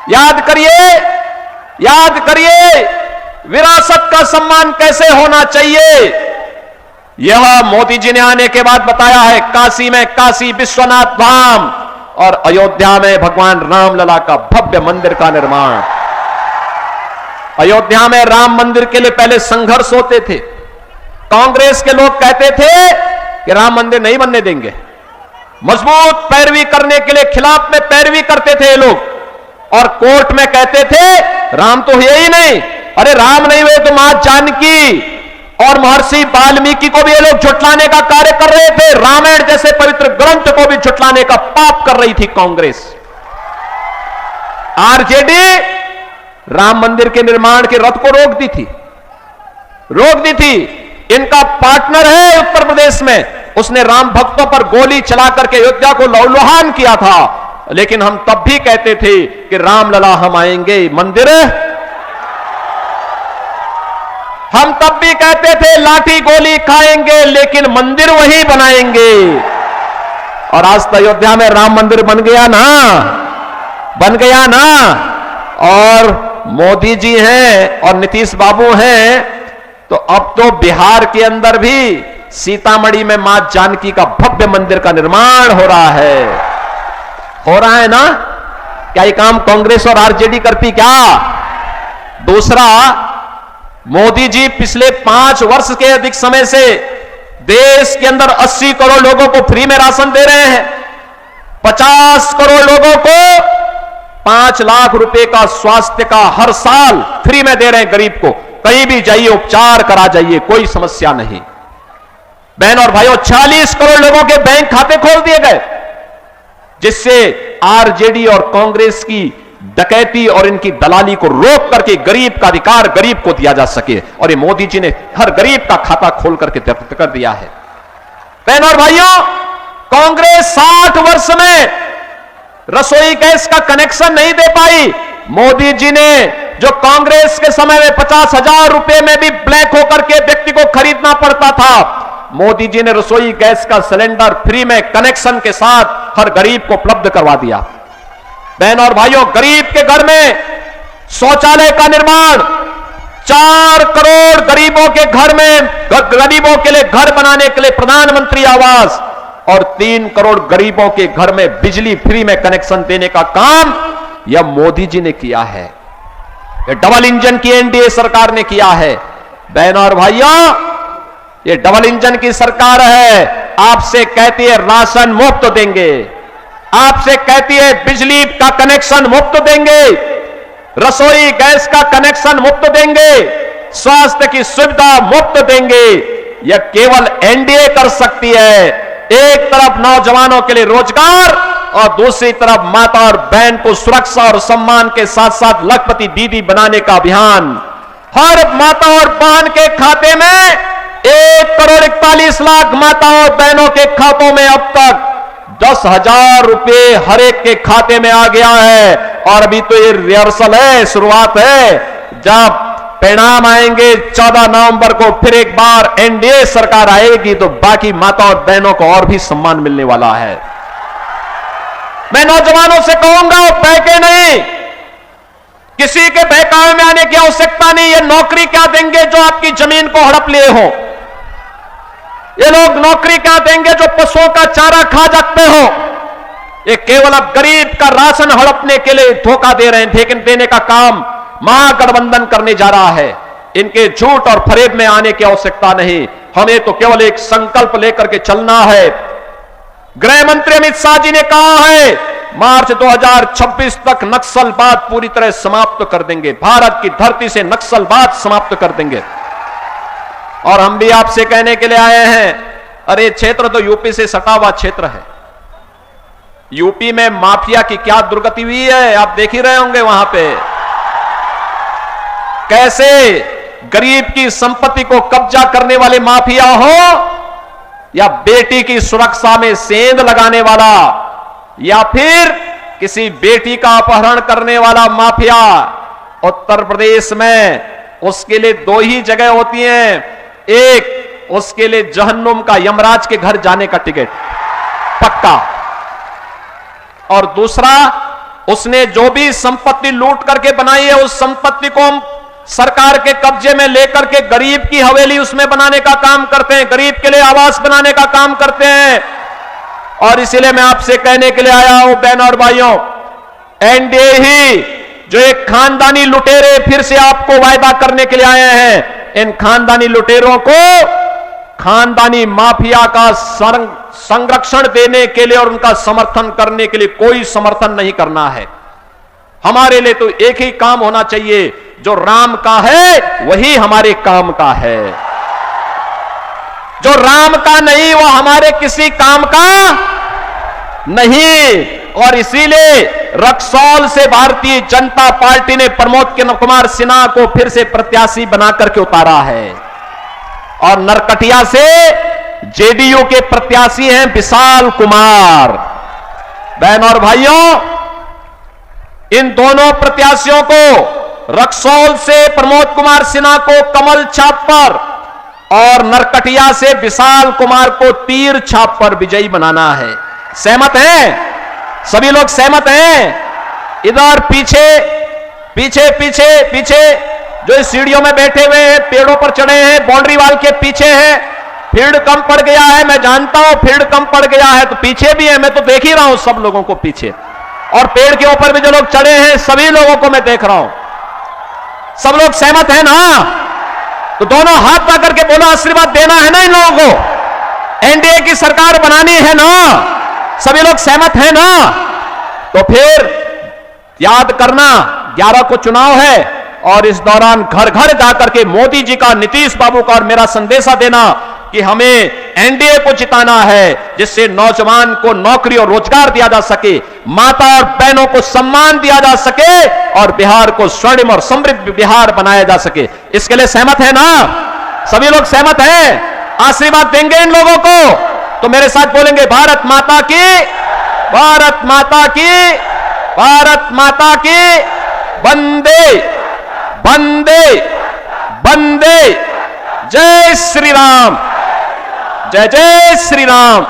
याद करिए, याद करिए विरासत का सम्मान कैसे होना चाहिए। यह मोदी जी ने आने के बाद बताया है। काशी में काशी विश्वनाथ धाम और अयोध्या में भगवान रामलला का भव्य मंदिर का निर्माण। अयोध्या में राम मंदिर के लिए पहले संघर्ष होते थे। कांग्रेस के लोग कहते थे कि राम मंदिर नहीं बनने देंगे। मजबूत पैरवी करने के लिए खिलाफ में पैरवी करते थे ये लोग और कोर्ट में कहते थे राम तो हुए ही नहीं। अरे राम नहीं हुए तो मां जानकी और महर्षि वाल्मीकि को भी ये लोग झुटलाने का कार्य कर रहे थे। रामायण जैसे पवित्र ग्रंथ को भी झुटलाने का पाप कर रही थी कांग्रेस। आरजेडी राम मंदिर के निर्माण के रथ को रोक दी थी। इनका पार्टनर है उत्तर प्रदेश में, उसने राम भक्तों पर गोली चला करके अयोध्या को लहूलुहान किया था। लेकिन हम तब भी कहते थे कि रामलला हम आएंगे, मंदिर हम तब भी कहते थे लाठी गोली खाएंगे लेकिन मंदिर वही बनाएंगे। और आज तो अयोध्या में राम मंदिर बन गया ना। और मोदी जी हैं और नीतीश बाबू हैं तो अब तो बिहार के अंदर भी सीतामढ़ी में मां जानकी का भव्य मंदिर का निर्माण हो रहा है ना। क्या ये काम कांग्रेस और आरजेडी करती क्या? दूसरा, मोदी जी पिछले 5 वर्ष के अधिक समय से देश के अंदर 80 करोड़ लोगों को फ्री में राशन दे रहे हैं। 50 करोड़ लोगों को 5 लाख रुपए का स्वास्थ्य का हर साल फ्री में दे रहे हैं गरीब को। कहीं भी जाइए उपचार करा जाइए, कोई समस्या नहीं। बहन और भाइयों, 40 करोड़ लोगों के बैंक खाते खोल दिए गए जिससे आरजेडी और कांग्रेस की डकैती और इनकी दलाली को रोक करके गरीब का अधिकार गरीब को दिया जा सके। और ये मोदी जी ने हर गरीब का खाता खोल करके जब्त कर दिया है। बहन और भाइयों, कांग्रेस 60 वर्ष में रसोई गैस का कनेक्शन नहीं दे पाई। मोदी जी ने जो कांग्रेस के समय में 50,000 रुपए में भी ब्लैक होकर के व्यक्ति को खरीदना पड़ता था, मोदी जी ने रसोई गैस का सिलेंडर फ्री में कनेक्शन के साथ हर गरीब को उपलब्ध करवा दिया। बहन और भाइयों, गरीब के घर में शौचालय का निर्माण, 4 करोड़ गरीबों के घर में गरीबों के लिए घर बनाने के लिए प्रधानमंत्री आवास और 3 करोड़ गरीबों के घर में बिजली फ्री में कनेक्शन देने का काम यह मोदी जी ने किया है। यह डबल इंजन की एनडीए सरकार ने किया है। बहन और भाइयों, ये डबल इंजन की सरकार है। आपसे कहती है राशन मुफ्त देंगे, आपसे कहती है बिजली का कनेक्शन मुफ्त देंगे, रसोई गैस का कनेक्शन मुफ्त देंगे, स्वास्थ्य की सुविधा मुफ्त देंगे। यह केवल एनडीए कर सकती है। एक तरफ नौजवानों के लिए रोजगार और दूसरी तरफ माता और बहन को सुरक्षा और सम्मान के साथ साथ लखपति दीदी बनाने का अभियान। हर माता और बहन के खाते में 1 करोड़ 41 लाख माता और बहनों के खातों में अब तक 10,000 रुपए हर एक के खाते में आ गया है। और अभी तो ये रिहर्सल है, शुरुआत है। जब परिणाम आएंगे 14 नवंबर को, फिर एक बार एनडीए सरकार आएगी तो बाकी माता और बहनों को और भी सम्मान मिलने वाला है। मैं नौजवानों से कहूंगा, बहके नहीं, किसी के बहकावे में आने की आवश्यकता नहीं। ये नौकरी क्या देंगे जो आपकी जमीन को हड़प लिए हो? ये लोग नौकरी क्या देंगे जो पशुओं का चारा खा जाते हो? ये केवल अब गरीब का राशन हड़पने के लिए धोखा दे रहे हैं। लेकिन देने का काम महागठबंधन करने जा रहा है। इनके झूठ और फरेब में आने की आवश्यकता नहीं। हमें तो केवल एक संकल्प लेकर के चलना है। गृह मंत्री अमित शाह जी ने कहा है मार्च 2026 तक नक्सलवाद पूरी तरह समाप्त कर देंगे, भारत की धरती से नक्सलवाद समाप्त कर देंगे। और हम भी आपसे कहने के लिए आए हैं, अरे क्षेत्र तो यूपी से सटा हुआ क्षेत्र है। यूपी में माफिया की क्या दुर्गति हुई है, आप देख ही रहे होंगे। वहां पे कैसे गरीब की संपत्ति को कब्जा करने वाले माफिया हो, या बेटी की सुरक्षा में सेंध लगाने वाला, या फिर किसी बेटी का अपहरण करने वाला माफिया। उत्तर प्रदेश में उसके लिए 2 ही जगह होती हैं। एक, उसके लिए जहन्नुम का यमराज के घर जाने का टिकट पक्का, और दूसरा उसने जो भी संपत्ति लूट करके बनाई है, उस संपत्ति को हम सरकार के कब्जे में लेकर के गरीब की हवेली उसमें बनाने का काम करते हैं, गरीब के लिए आवास बनाने का काम करते हैं। और इसीलिए मैं आपसे कहने के लिए आया हूं बहनों और भाइयों, एनडीए ही जो एक खानदानी लुटेरे फिर से आपको वायदा करने के लिए आए हैं, इन खानदानी लुटेरों को खानदानी माफिया का संरक्षण देने के लिए और उनका समर्थन करने के लिए कोई समर्थन नहीं करना है। हमारे लिए तो एक ही काम होना चाहिए, जो राम का है वही हमारे काम का है, जो राम का नहीं वो हमारे किसी काम का नहीं। और इसीलिए रक्सौल से भारतीय जनता पार्टी ने प्रमोद कुमार सिन्हा को फिर से प्रत्याशी बनाकर के उतारा है, और नरकटिया से जेडीयू के प्रत्याशी हैं विशाल कुमार। बहनों और भाइयों, इन दोनों प्रत्याशियों को रक्सौल से प्रमोद कुमार सिन्हा को कमल छाप पर और नरकटिया से विशाल कुमार को तीर छाप पर विजयी बनाना है। सहमत हैं? सभी लोग सहमत हैं? इधर पीछे पीछे पीछे पीछे जो इस सीढ़ियों में बैठे हुए हैं, पेड़ों पर चढ़े हैं, बाउंड्री वाल के पीछे हैं, फील्ड कम पड़ गया है, मैं जानता हूं फील्ड कम पड़ गया है, तो पीछे भी है, मैं तो देख ही रहा हूं सब लोगों को पीछे, और पेड़ के ऊपर भी जो लोग चढ़े हैं सभी लोगों को मैं देख रहा हूं। सब लोग सहमत है ना? तो दोनों हाथ पकड़ के बोलो, आशीर्वाद देना है ना इन लोगों को, एनडीए की सरकार बनानी है ना? सभी लोग सहमत है ना? तो फिर याद करना 11 को चुनाव है, और इस दौरान घर घर जाकर के मोदी जी का, नीतीश बाबू का और मेरा संदेशा देना कि हमें एनडीए को जिताना है, जिससे नौजवान को नौकरी और रोजगार दिया जा सके, माता और बहनों को सम्मान दिया जा सके, और बिहार को स्वर्णिम और समृद्ध बिहार बनाया जा सके। इसके लिए सहमत है ना? सभी लोग सहमत हैं? आशीर्वाद देंगे इन लोगों को? तो मेरे साथ बोलेंगे, भारत माता की, भारत माता की, भारत माता की, वंदे वंदे वंदे, जय श्री राम, जय जय श्री राम।